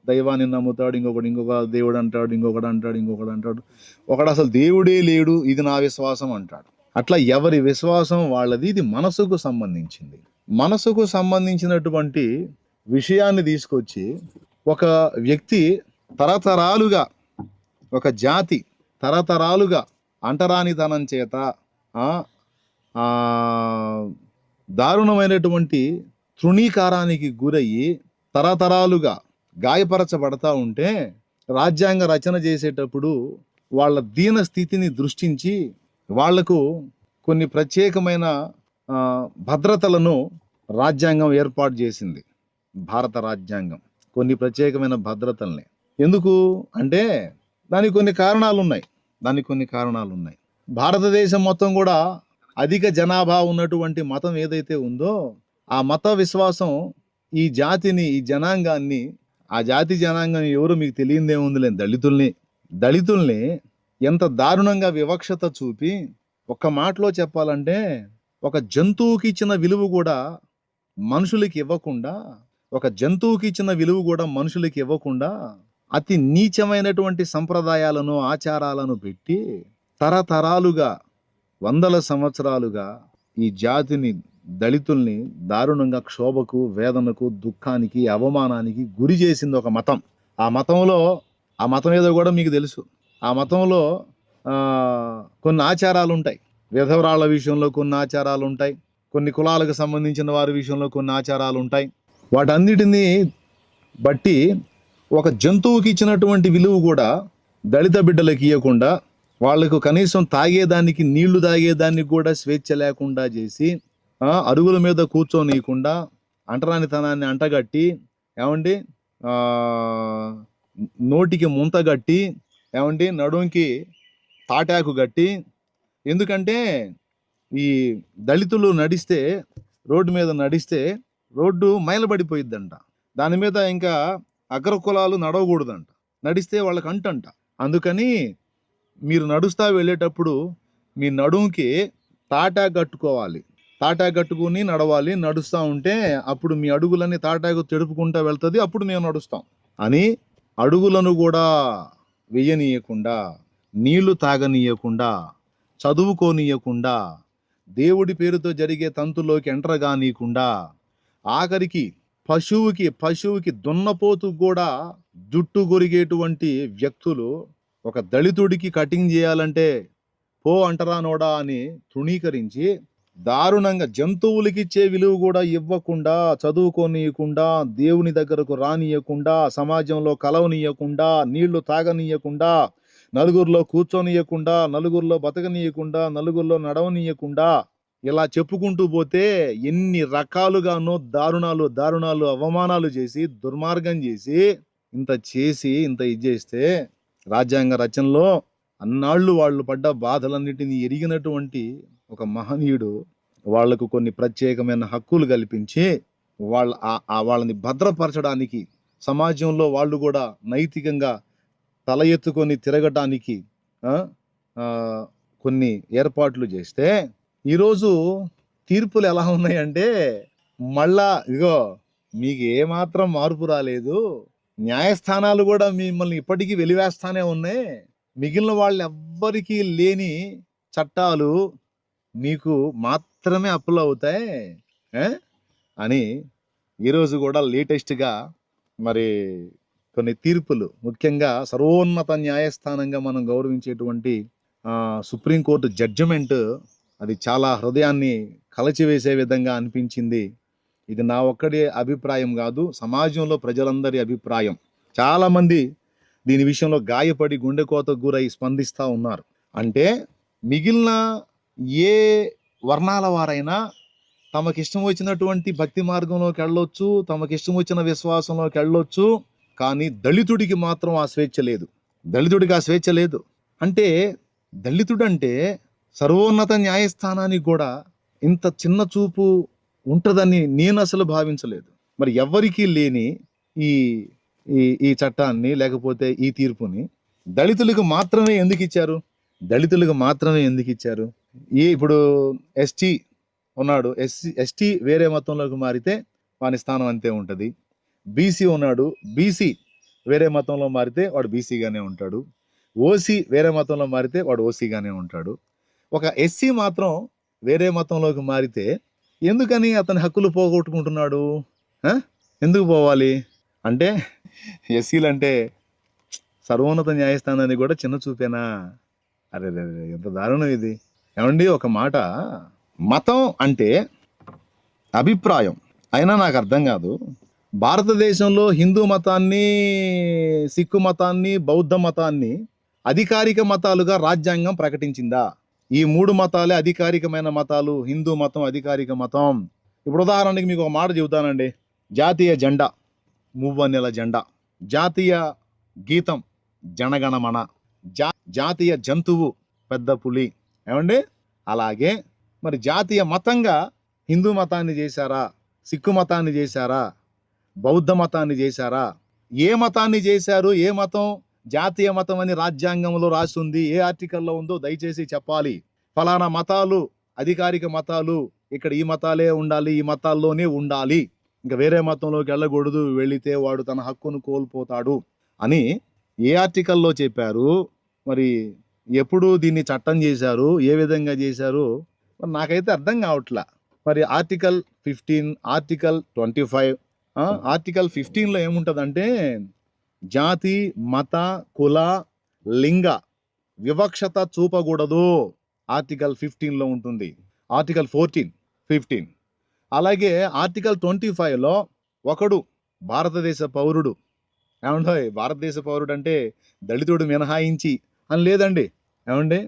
దైవాన్ని నమ్ముతాడు, ఇంకొక దేవుడు అంటాడు, ఇంకొకడు అంటాడు, ఒకడు అసలు దేవుడే లేడు, ఇది నా విశ్వాసం అంటాడు. అట్లా ఎవరి విశ్వాసం వాళ్ళది. ఇది మనసుకు సంబంధించింది. మనసుకు సంబంధించినటువంటి విషయాన్ని తీసుకొచ్చి ఒక వ్యక్తి తరతరాలుగా, ఒక జాతి తరతరాలుగా అంటరానితనం చేత దారుణమైనటువంటి తృణీకారానికి గురయ్యి తరతరాలుగా గాయపరచబడతా ఉంటే, రాజ్యాంగ రచన చేసేటప్పుడు వాళ్ళ దీన స్థితిని దృష్టించి వాళ్లకు కొన్ని ప్రత్యేకమైన భద్రతలను రాజ్యాంగం ఏర్పాటు చేసింది. భారత రాజ్యాంగం కొన్ని ప్రత్యేకమైన భద్రతల్ని. ఎందుకు అంటే దానికి కొన్ని కారణాలు ఉన్నాయి. భారతదేశం మొత్తం కూడా అధిక జనాభా ఉన్నటువంటి మతం ఏదైతే ఉందో, ఆ మత విశ్వాసం ఈ జాతిని, ఈ జనాంగాన్ని, ఆ జాతి జనాంగం ఎవరు మీకు తెలియదేముందిలే, దళితుల్ని ఎంత దారుణంగా వివక్షత చూపి, ఒక్క మాటలో చెప్పాలంటే ఒక జంతువుకి ఇచ్చిన విలువ కూడా మనుషులకి ఇవ్వకుండా అతి నీచమైనటువంటి సంప్రదాయాలను, ఆచారాలను పెట్టి తరతరాలుగా, వందల సంవత్సరాలుగా ఈ జాతిని, దళితుల్ని దారుణంగా క్షోభకు, వేదనకు, దుఃఖానికి, అవమానానికి గురి చేసింది ఒక మతం. ఆ మతం ఏదో కూడా మీకు తెలుసు. ఆ మతంలో కొన్ని ఆచారాలు ఉంటాయి. విధవరాళ్ళ విషయంలో కొన్ని ఆచారాలు ఉంటాయి, కొన్ని కులాలకు సంబంధించిన వారి విషయంలో కొన్ని ఆచారాలు ఉంటాయి. వాటన్నిటినీ బట్టి ఒక జంతువుకి ఇచ్చినటువంటి విలువ కూడా దళిత బిడ్డలకు ఇవ్వకుండా, వాళ్లకు కనీసం తాగేదానికి, నీళ్లు తాగేదానికి కూడా స్వేచ్ఛ లేకుండా చేసి, అరుగుల మీద కూర్చోనీయకుండా, అంటరానితనాన్ని అంటగట్టి, ఏమండి నోటికి ముంత గట్టి, ఏమండి నడుంకి తాటాకు గట్టి. ఎందుకంటే ఈ దళితులు రోడ్డు మీద నడిస్తే రోడ్డు మైలబడిపోయిద్దంట. దాని మీద ఇంకా అగ్రకులాలు నడవకూడదంట, నడిస్తే వాళ్ళకి అంటంట. అందుకని మీరు నడుస్తా వెళ్ళేటప్పుడు మీ నడుంకి తాటాకు కట్టుకోవాలి, తాటాకు కట్టుకుని నడవాలి. నడుస్తూ ఉంటే అప్పుడు మీ అడుగులన్నీ తాటాకు తెడుపుకుంటూ వెళ్తుంది, అప్పుడు మేము నడుస్తాం అని అడుగులను కూడా వెయ్యనీయకుండా, నీళ్లు తాగనీయకుండా, చదువుకోనీయకుండా, దేవుడి పేరుతో జరిగే తంతులోకి ఎంటర్ కానీయకుండా, ఆఖరికి పశువుకి దున్నపోతు కూడా జుట్టు గొరిగేటువంటి వ్యక్తులు ఒక దళితుడికి కటింగ్ చేయాలంటే పో అంటరానోడా అని తృణీకరించి, దారుణంగా జంతువులకి ఇచ్చే విలువ కూడా ఇవ్వకుండా, చదువుకోనీయకుండా, దేవుని దగ్గరకు రానియకుండా, సమాజంలో కలవనీయకుండా, నీళ్లు తాగనీయకుండా, నలుగురిలో కూర్చోనీయకుండా, నలుగురిలో బతకనీయకుండా, నలుగురిలో నడవనీయకుండా, ఇలా చెప్పుకుంటూ పోతే ఎన్ని రకాలుగానో దారుణాలు అవమానాలు చేసి, దుర్మార్గం చేసి, ఇంత ఇది చేస్తే రాజ్యాంగ రచనలో అన్నాళ్ళు వాళ్ళు పడ్డ బాధలన్నిటినీ ఎరిగినటువంటి ఒక మహనీయుడు వాళ్లకు కొన్ని ప్రత్యేకమైన హక్కులు కల్పించి వాళ్ళని భద్రపరచడానికి, సమాజంలో వాళ్ళు కూడా నైతికంగా తల ఎత్తుకొని తిరగటానికి ఆ, ఆ, కొన్ని ఏర్పాట్లు చేస్తే ఈరోజు తీర్పులు ఎలా ఉన్నాయంటే మళ్ళా ఇదిగో మీకు ఏమాత్రం మార్పు రాలేదు, న్యాయస్థానాలు కూడా మిమ్మల్ని ఇప్పటికీ వెలివేస్తానే ఉన్నాయి, మిగిలిన వాళ్ళు ఎవ్వరికీ లేని చట్టాలు మీకు మాత్రమే అప్లై అవుతాయి ఏ? అని ఈరోజు కూడా లేటెస్ట్గా మరి కొన్ని తీర్పులు, ముఖ్యంగా సర్వోన్నత న్యాయస్థానంగా మనం గౌరవించేటువంటి సుప్రీంకోర్టు జడ్జిమెంట్, అది చాలా హృదయాన్ని కలచివేసే విధంగా అనిపించింది. ఇది నా ఒక్కడి అభిప్రాయం కాదు, సమాజంలో ప్రజలందరి అభిప్రాయం. చాలామంది దీని విషయంలో గాయపడి గుండెకోతకు గురై స్పందిస్తూ ఉన్నారు. అంటే మిగిలిన ఏ వర్ణాల వారైనా తమకిష్టం వచ్చినటువంటి భక్తి మార్గంలోకి వెళ్ళొచ్చు, తమకిష్టం వచ్చిన విశ్వాసంలోకి వెళ్ళొచ్చు, కానీ దళితుడికి మాత్రం ఆ స్వేచ్ఛ లేదు. దళితుడికి ఆ స్వేచ్ఛ లేదు. అంటే దళితుడంటే సర్వోన్నత న్యాయస్థానానికి కూడా ఇంత చిన్న చూపు ఉంటుందని నేను అసలు భావించలేదు. మరి ఎవ్వరికీ లేని ఈ ఈ చట్టాన్ని, లేకపోతే ఈ తీర్పుని దళితులకు మాత్రమే ఎందుకు ఇచ్చారు? దళితులకు మాత్రమే ఎందుకు ఇచ్చారు? ఇప్పుడు ఎస్టీ ఉన్నాడు, ఎస్టీ వేరే మతంలోకి మారితే వాని స్థానం అంతే ఉంటుంది. బీసీ ఉన్నాడు, బీసీ వేరే మతంలో మారితే వాడు బీసీగానే ఉంటాడు. ఓసీ వేరే మతంలో మారితే వాడు ఓసీగానే ఉంటాడు. ఒక ఎస్సీ మాత్రం వేరే మతంలోకి మారితే ఎందుకని అతని హక్కులు పోగొట్టుకుంటున్నాడు? ఎందుకు పోవాలి? అంటే ఎస్సీలు అంటే సర్వోన్నత న్యాయస్థానాన్ని కూడా చిన్న చూపేనా? అరే ఎంత దారుణం ఇది. ఏమండి, ఒక మాట, మతం అంటే అభిప్రాయం అయినా నాకు అర్థం కాదు. భారతదేశంలో హిందూ మతాన్ని, సిక్కు మతాన్ని, బౌద్ధ మతాన్ని అధికారిక మతాలుగా రాజ్యాంగం ప్రకటించిందా? ఈ 3 మతాలే అధికారికమైన మతాలు. హిందూ మతం అధికారిక మతం. ఇప్పుడు ఉదాహరణకి మీకు ఒక మాట చెబుతానండి. జాతీయ జెండా మువ్వన్నెల జెండా, జాతీయ గీతం జనగణమన, జాతీయ జంతువు పెద్ద పులి. ఏమండి, అలాగే మరి జాతీయ మతంగా హిందూ మతాన్ని చేశారా? సిక్కు మతాన్ని చేశారా? బౌద్ధ మతాన్ని చేశారా? ఏ మతాన్ని చేశారు? ఏ మతం జాతీయ మతం అని రాజ్యాంగంలో రాసి ఉంది? ఏ ఆర్టికల్లో ఉందో దయచేసి చెప్పాలి. ఫలానా మతాలు అధికారిక మతాలు, ఇక్కడ ఈ మతాలే ఉండాలి, ఈ మతాల్లోనే ఉండాలి, ఇంకా వేరే మతంలోకి వెళ్ళకూడదు, వెళితే వాడు తన హక్కును కోల్పోతాడు అని ఏ ఆర్టికల్లో చెప్పారు? మరి ఎప్పుడు దీన్ని చట్టం చేశారు? ఏ విధంగా చేశారు? నాకైతే అర్థం కావట్లా. మరి ఆర్టికల్ 15, ఆర్టికల్ 25, ఆర్టికల్ 15లో ఏముంటుందంటే జాతి, మత, కుల, లింగ వివక్షత చూపకూడదు. ఆర్టికల్ 15లో ఉంటుంది. ఆర్టికల్ 14, 15. అలాగే ఆర్టికల్ 25లో ఒకడు భారతదేశ పౌరుడు, ఏమండో భారతదేశ పౌరుడు అంటే దళితుడు మినహాయించి అని లేదండి. ఏమండి,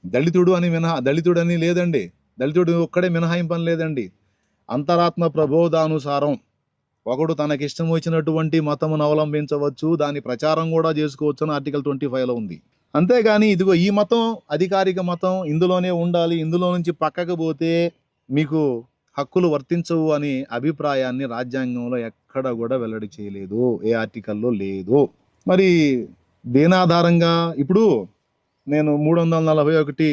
దళితుడు అని లేదండి. దళితుడు ఒక్కడే మినహాయింపని లేదండి. అంతరాత్మ ప్రబోధానుసారం ఒకడు తనకిష్టం వచ్చినటువంటి మతమును అవలంబించవచ్చు, దాని ప్రచారం కూడా చేసుకోవచ్చు అని ఆర్టికల్ 25లో ఉంది. అంతేగాని ఇదిగో ఈ మతం అధికారిక మతం, ఇందులోనే ఉండాలి, ఇందులో నుంచి పక్కకు పోతే మీకు హక్కులు వర్తించవు అనే అభిప్రాయాన్ని రాజ్యాంగంలో ఎక్కడ కూడా వెల్లడి చేయలేదు, ఏ ఆర్టికల్లో లేదు. మరి దేనాధారంగా ఇప్పుడు నేను 341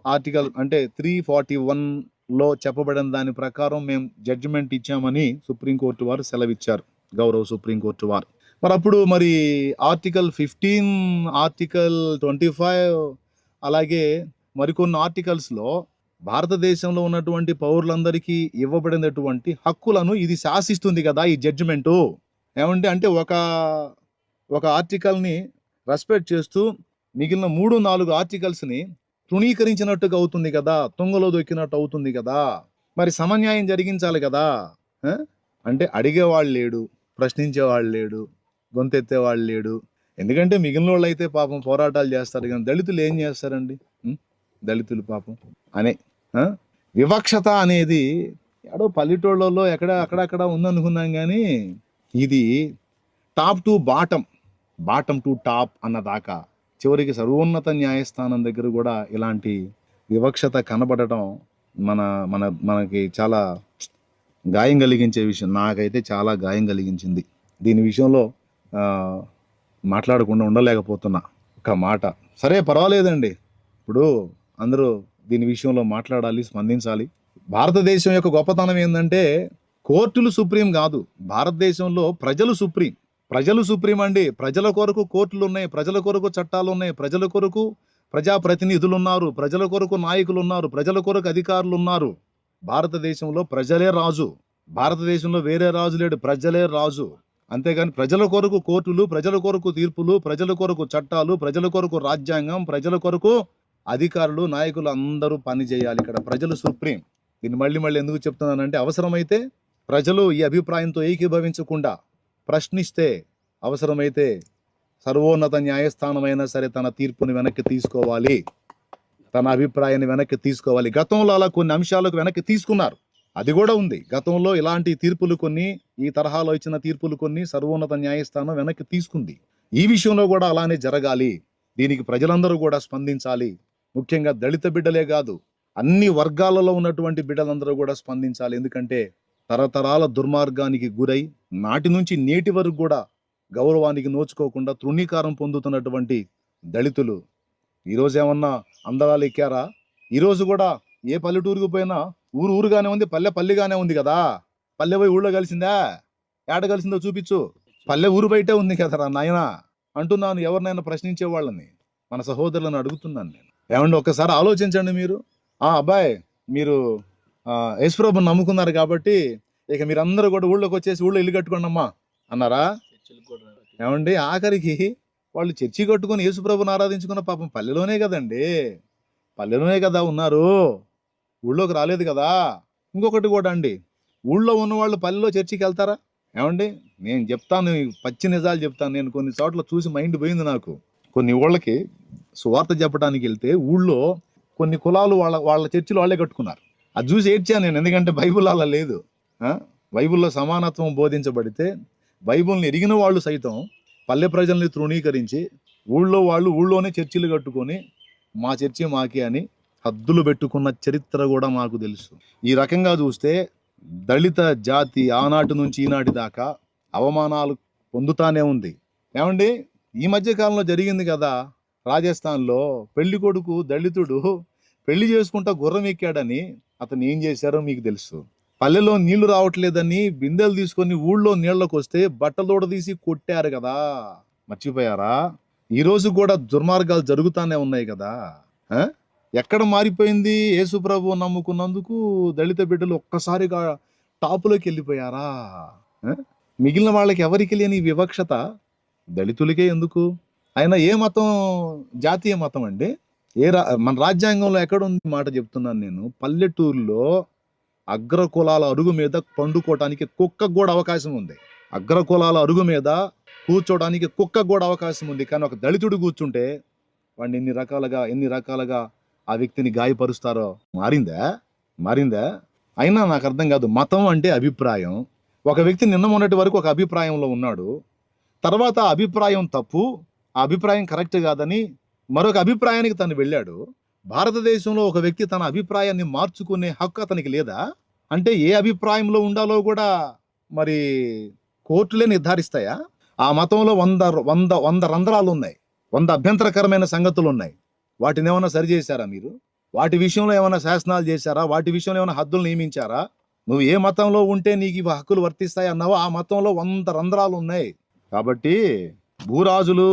ఆర్టికల్ అంటే 341లో చెప్పబడిన దాని ప్రకారం మేము జడ్జిమెంట్ ఇచ్చామని సుప్రీంకోర్టు వారు సెలవిచ్చారు, గౌరవ సుప్రీంకోర్టు వారు. మరి అప్పుడు మరి ఆర్టికల్ 15, ఆర్టికల్ 25 అలాగే మరికొన్ని ఆర్టికల్స్లో భారతదేశంలో ఉన్నటువంటి పౌరులందరికీ ఇవ్వబడినటువంటి హక్కులను ఇది శాసిస్తుంది కదా ఈ జడ్జిమెంటు. ఏమంటే అంటే ఒక ఆర్టికల్ని రెస్పెక్ట్ చేస్తూ మిగిలిన 3-4 ఆర్టికల్స్ని తృణీకరించినట్టుగా అవుతుంది కదా, తుంగలో దొక్కినట్టు అవుతుంది కదా. మరి సమన్యాయం జరిగించాలి కదా. అంటే అడిగేవాళ్ళు లేడు, ప్రశ్నించేవాళ్ళు లేడు, గొంతెత్తేవాళ్ళు లేడు. ఎందుకంటే మిగిలిన వాళ్ళు అయితే పాపం పోరాటాలు చేస్తారు, కానీ దళితులు ఏం చేస్తారండి? దళితులు పాపం అనే వివక్షత అనేది ఎక్కడో పల్లెటూళ్ళలో అక్కడక్కడ ఉందనుకున్నాం, కానీ ఇది top to bottom, bottom to top అన్నదాకా చివరికి సర్వోన్నత న్యాయస్థానం దగ్గర కూడా ఇలాంటి వివక్షత కనబడటం మన మన మనకి చాలా గాయం కలిగించే విషయం. నాకైతే చాలా గాయం కలిగించింది. దీని విషయంలో ఆ, మాట్లాడకుండా ఉండలేకపోతున్నా. ఒక మాట సరే పర్వాలేదండి, ఇప్పుడు అందరూ దీని విషయంలో మాట్లాడాలి, స్పందించాలి. భారతదేశం యొక్క గొప్పతనం ఏంటంటే కోర్టులు సుప్రీం కాదు, భారతదేశంలో ప్రజలు సుప్రీం. ప్రజలు సుప్రీం అండి. ప్రజల కొరకు కోర్టులు ఉన్నాయి, ప్రజల కొరకు చట్టాలు ఉన్నాయి, ప్రజల కొరకు ప్రజాప్రతినిధులు ఉన్నారు, ప్రజల కొరకు నాయకులు ఉన్నారు, ప్రజల కొరకు అధికారులు ఉన్నారు. భారతదేశంలో ప్రజలే రాజు. భారతదేశంలో వేరే రాజు లేడు, ప్రజలే రాజు. అంతేగాని ప్రజల కొరకు కోర్టులు, ప్రజల కొరకు తీర్పులు, ప్రజల కొరకు చట్టాలు, ప్రజల కొరకు రాజ్యాంగం, ప్రజల కొరకు అధికారులు, నాయకులు అందరూ పని చేయాలి. ఇక్కడ ప్రజలు సుప్రీం. దీన్ని మళ్ళీ మళ్ళీ ఎందుకు చెప్తున్నానంటే అవసరమైతే ప్రజలు ఈ అభిప్రాయంతో ఏకీభవించకుండా ప్రశ్నిస్తే, అవసరమైతే సర్వోన్నత న్యాయస్థానం అయినా సరే తన తీర్పుని వెనక్కి తీసుకోవాలి, తన అభిప్రాయాన్ని వెనక్కి తీసుకోవాలి. గతంలో అలా కొన్ని అంశాలకు వెనక్కి తీసుకున్నారు, అది కూడా ఉంది. గతంలో ఇలాంటి తీర్పులు కొన్ని, ఈ తరహాలో ఇచ్చిన తీర్పులు కొన్ని సర్వోన్నత న్యాయస్థానం వెనక్కి తీసుకుంది. ఈ విషయంలో కూడా అలానే జరగాలి. దీనికి ప్రజలందరూ కూడా స్పందించాలి. ముఖ్యంగా దళిత బిడ్డలే కాదు, అన్ని వర్గాలలో ఉన్నటువంటి బిడ్డలందరూ కూడా స్పందించాలి. ఎందుకంటే తరతరాల దుర్మార్గానికి గురై నాటి నుంచి నేటి వరకు కూడా గౌరవానికి నోచుకోకుండా తృణీకారం పొందుతున్నటువంటి దళితులు ఈరోజు ఏమన్నా అందరాలు ఎక్కారా? ఈరోజు కూడా ఏ పల్లెటూరుకు పోయినా ఊరు ఊరుగానే ఉంది, పల్లె పల్లెగానే ఉంది కదా. పల్లె పోయి ఊళ్ళో కలిసిందా? ఏడ కలిసిందో చూపించు. పల్లె ఊరు బయటే ఉంది కదరా నాయనా అంటున్నాను. ఎవరినైనా ప్రశ్నించే వాళ్ళని, మన సహోదరులను అడుగుతున్నాను నేను. ఏమండి ఒక్కసారి ఆలోచించండి మీరు. అబ్బాయి మీరు యేసుప్రభుని నమ్ముకున్నారు కాబట్టి ఇక మీరందరూ కూడా ఊళ్ళోకి వచ్చేసి ఊళ్ళో ఇల్లు కట్టుకోండి అమ్మా అన్నారా? ఏమండి ఆఖరికి వాళ్ళు చర్చి కట్టుకొని యేసుప్రభుని ఆరాధించుకున్న పాపం పల్లెలోనే కదండి, పల్లెలోనే కదా ఉన్నారు, ఊళ్ళోకి రాలేదు కదా. ఇంకొకటి కూడా అండి, ఊళ్ళో ఉన్న వాళ్ళు పల్లెలో చర్చికి వెళ్తారా? ఏమండి నేను చెప్తాను, పచ్చి నిజాలు చెప్తాను. నేను కొన్ని చోట్ల చూసి మైండ్ పోయింది నాకు. కొన్ని ఊళ్ళకి సువార్త చెప్పడానికి వెళ్తే ఊళ్ళో కొన్ని కులాలు వాళ్ళ వాళ్ళ చర్చిలు వాళ్ళే కట్టుకున్నారు. అది చూసి ఏడ్చాను నేను, ఎందుకంటే బైబుల్ అలా లేదు. బైబుల్లో సమానత్వం బోధించబడితే బైబుల్ని ఎరిగిన వాళ్ళు సైతం పల్లె ప్రజల్ని తృణీకరించి ఊళ్ళో వాళ్ళు ఊళ్ళోనే చర్చిలు కట్టుకొని మా చర్చి మాకే అని హద్దులు పెట్టుకున్న చరిత్ర కూడా మాకు తెలుసు. ఈ రకంగా చూస్తే దళిత జాతి ఆనాటి నుంచి ఈనాటి దాకా అవమానాలు పొందుతానే ఉంది. ఏమండి ఈ మధ్య కాలంలో జరిగింది కదా రాజస్థాన్లో, పెళ్లి కొడుకు దళితుడు పెళ్లి చేసుకుంటా గుర్రం ఎక్కాడని అతను ఏం చేశారో మీకు తెలుసు. పల్లెలో నీళ్లు రావట్లేదని బిందెలు తీసుకొని ఊళ్ళో నీళ్లకు వస్తే బట్టలోడ తీసి కొట్టారు కదా. మర్చిపోయారా? ఈ రోజు కూడా దుర్మార్గాలు జరుగుతానే ఉన్నాయి కదా. ఎక్కడ మారిపోయింది? యేసు ప్రభు నమ్ముకున్నందుకు దళిత బిడ్డలు ఒక్కసారిగా టాపులోకి వెళ్ళిపోయారా? మిగిలిన వాళ్ళకి ఎవరికి లేని వివక్షత దళితులకే ఎందుకు? అయినా ఏ మతం? జాతీయ మతం అండి. మన రాజ్యాంగంలో ఎక్కడుంది మాట చెప్తున్నాను నేను. పల్లెటూరులో అగ్రకులాల అరుగు మీద పండుకోవడానికి కుక్కకు కూడా అవకాశం ఉంది. అగ్రకులాల అరుగు మీద కూర్చోడానికి కుక్కకు కూడా అవకాశం ఉంది. కానీ ఒక దళితుడు కూర్చుంటే వాడిని ఎన్ని రకాలుగా ఆ వ్యక్తిని గాయపరుస్తారో. మారిందా? అయినా నాకు అర్థం కాదు. మతం అంటే అభిప్రాయం. ఒక వ్యక్తి నిన్న మొన్నటి వరకు ఒక అభిప్రాయంలో ఉన్నాడు, తర్వాత ఆ అభిప్రాయం తప్పు, ఆ అభిప్రాయం కరెక్ట్ కాదని మరొక అభిప్రాయానికి తను వెళ్ళాడు. భారతదేశంలో ఒక వ్యక్తి తన అభిప్రాయాన్ని మార్చుకునే హక్కు అతనికి లేదా? అంటే ఏ అభిప్రాయంలో ఉండాలో కూడా మరి కోర్టులే నిర్ధారిస్తాయా? ఆ మతంలో 100 రంధ్రాలు ఉన్నాయి, 100 అభ్యంతరకరమైన సంగతులు ఉన్నాయి. వాటిని ఏమైనా సరి చేశారా మీరు? వాటి విషయంలో ఏమైనా శాసనాలు చేశారా? వాటి విషయంలో ఏమైనా హద్దులు నియమించారా? నువ్వు ఏ మతంలో ఉంటే నీకు ఇవి హక్కులు వర్తిస్తాయి అన్నావో ఆ మతంలో 100 రంధ్రాలు ఉన్నాయి. కాబట్టి భూరాజులు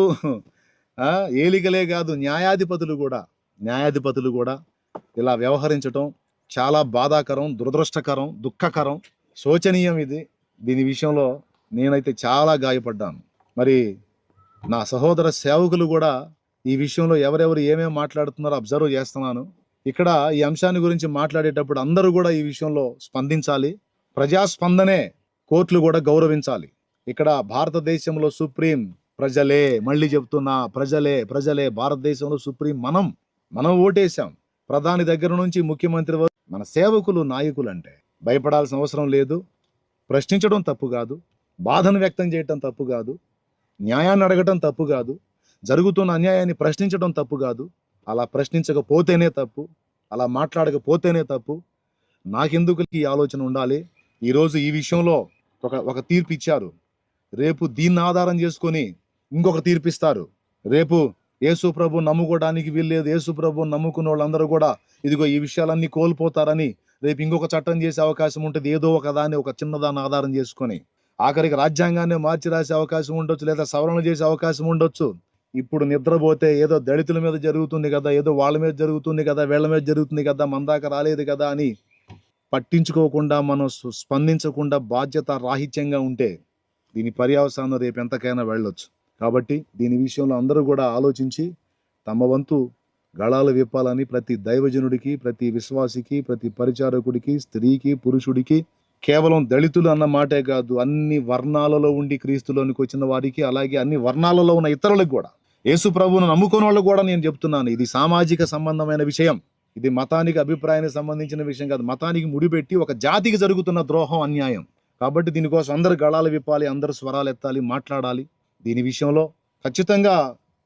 ఏలికలే కాదు, న్యాయాధిపతులు కూడా ఇలా వ్యవహరించటం చాలా బాధాకరం, దురదృష్టకరం, దుఃఖకరం, శోచనీయం. దీని విషయంలో నేనైతే చాలా గాయపడ్డాను. మరి నా సహోదర సేవకులు కూడా ఈ విషయంలో ఎవరెవరు ఏమేమి మాట్లాడుతున్నారో అబ్జర్వ్ చేస్తున్నాను. ఇక్కడ ఈ అంశాన్ని గురించి మాట్లాడేటప్పుడు అందరూ కూడా ఈ విషయంలో స్పందించాలి. ప్రజాస్పందనే, కోర్టులు కూడా గౌరవించాలి. ఇక్కడ భారతదేశంలో సుప్రీం ప్రజలే. మళ్ళీ చెప్తున్నా, ప్రజలే. భారతదేశంలో సుప్రీం మనం ఓటేశాం. ప్రధాని దగ్గర నుంచి ముఖ్యమంత్రి వరకు మన సేవకులు, నాయకులు అంటే భయపడాల్సిన అవసరం లేదు. ప్రశ్నించడం తప్పు కాదు, బాధను వ్యక్తం చేయటం తప్పు కాదు, న్యాయాన్ని అడగటం తప్పు కాదు, జరుగుతున్న అన్యాయాన్ని ప్రశ్నించడం తప్పు కాదు, అలా ప్రశ్నించకపోతేనే తప్పు, అలా మాట్లాడకపోతేనే తప్పు. నాకెందుకు ఈ ఆలోచన ఉండాలి? ఈరోజు ఈ విషయంలో ఒక తీర్పు ఇచ్చారు, రేపు దీన్ని ఆధారం చేసుకొని ఇంకొక తీర్పిస్తారు. రేపు యేసు ప్రభు నమ్ముకోవడానికి వీల్లేదు, యేసు ప్రభు నమ్ముకున్న వాళ్ళందరూ కూడా ఇదిగో ఈ విషయాలన్నీ కోల్పోతారని రేపు ఇంకొక చట్టం చేసే అవకాశం ఉంటుంది. ఏదో ఒక దాన్ని, ఒక చిన్నదాన్ని ఆధారం చేసుకొని ఆఖరికి రాజ్యాంగాన్ని మార్చి రాసే అవకాశం ఉండొచ్చు, లేదా సవరణ చేసే అవకాశం ఉండొచ్చు. ఇప్పుడు నిద్రపోతే ఏదో దళితుల మీద జరుగుతుంది కదా, ఏదో వాళ్ళ మీద జరుగుతుంది కదా, వీళ్ళ మీద జరుగుతుంది కదా, మన దాకా రాలేదు కదా అని పట్టించుకోకుండా, మనం స్పందించకుండా బాధ్యత రాహిత్యంగా ఉంటే దీని పర్యవసానం రేపు ఎంతకైనా వెళ్ళొచ్చు. కాబట్టి దీని విషయంలో అందరూ కూడా ఆలోచించి తమ వంతు గళాలు విప్పాలని ప్రతి దైవజనుడికి, ప్రతి విశ్వాసికి, ప్రతి పరిచారకుడికి, స్త్రీకి, పురుషుడికి, కేవలం దళితులు అన్న మాటే కాదు, అన్ని వర్ణాలలో ఉండి క్రీస్తులోనికి వచ్చిన వారికి, అలాగే అన్ని వర్ణాలలో ఉన్న ఇతరులకు కూడా, యేసు ప్రభువును నమ్ముకున్న వాళ్ళకు కూడా నేను చెప్తున్నాను, ఇది సామాజిక సంబంధమైన విషయం. ఇది మతానికి, అభిప్రాయానికి సంబంధించిన విషయం కాదు. మతానికి ముడిపెట్టి ఒక జాతికి జరుగుతున్న ద్రోహం, అన్యాయం. కాబట్టి దీనికోసం అందరు గళాలు విప్పాలి, అందరు స్వరాలు ఎత్తాలి, మాట్లాడాలి. దీని విషయంలో ఖచ్చితంగా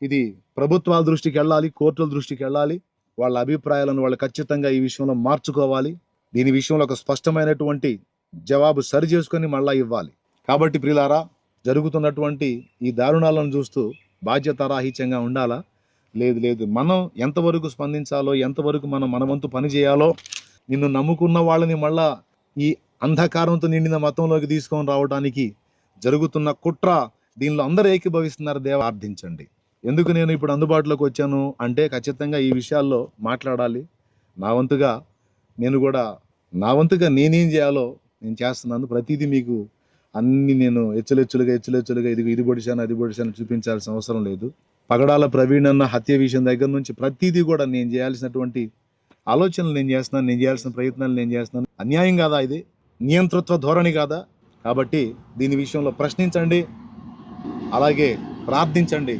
ఇది ప్రభుత్వాల దృష్టికి వెళ్ళాలి, కోర్టుల దృష్టికి వెళ్ళాలి. వాళ్ళ అభిప్రాయాలను వాళ్ళు ఖచ్చితంగా ఈ విషయంలో మార్చుకోవాలి. దీని విషయంలో ఒక స్పష్టమైనటువంటి జవాబు సరి చేసుకొని మళ్ళా ఇవ్వాలి. కాబట్టి ప్రియులారా, జరుగుతున్నటువంటి ఈ దారుణాలను చూస్తూ బాధ్యతారాహిత్యంగా ఉండాలా? లేదు. మనం ఎంతవరకు స్పందించాలో, ఎంతవరకు మన వంతు పని చేయాలో, నిన్ను నమ్ముకున్న వాళ్ళని మళ్ళా ఈ అంధకారంతో నిండిన మతంలోకి తీసుకొని రావడానికి జరుగుతున్న కుట్ర, దీనిలో అందరూ ఏకీభవిస్తున్నారు. దేవా ప్రార్థించండి. ఎందుకు నేను ఇప్పుడు అందుబాటులోకి వచ్చాను అంటే ఖచ్చితంగా ఈ విషయాల్లో మాట్లాడాలి. నా వంతుగా నేనేం చేయాలో నేను చేస్తున్నాను. ప్రతిదీ మీకు అన్ని నేను హెచ్చులెచ్చులుగా ఇది పొడిశాను, అది పొడిశాను చూపించాల్సిన అవసరం లేదు. పగడాల ప్రవీణ్ అన్న హత్య విషయం దగ్గర నుంచి ప్రతిదీ కూడా నేను చేయాల్సినటువంటి ఆలోచనలు నేను చేస్తున్నాను, నేను చేయాల్సిన ప్రయత్నాలు నేను చేస్తున్నాను. అన్యాయం కాదా ఇది? నియంతృత్వ ధోరణి కాదా? కాబట్టి దీని విషయంలో ప్రశ్నించండి, అలాగే ప్రార్థించండి.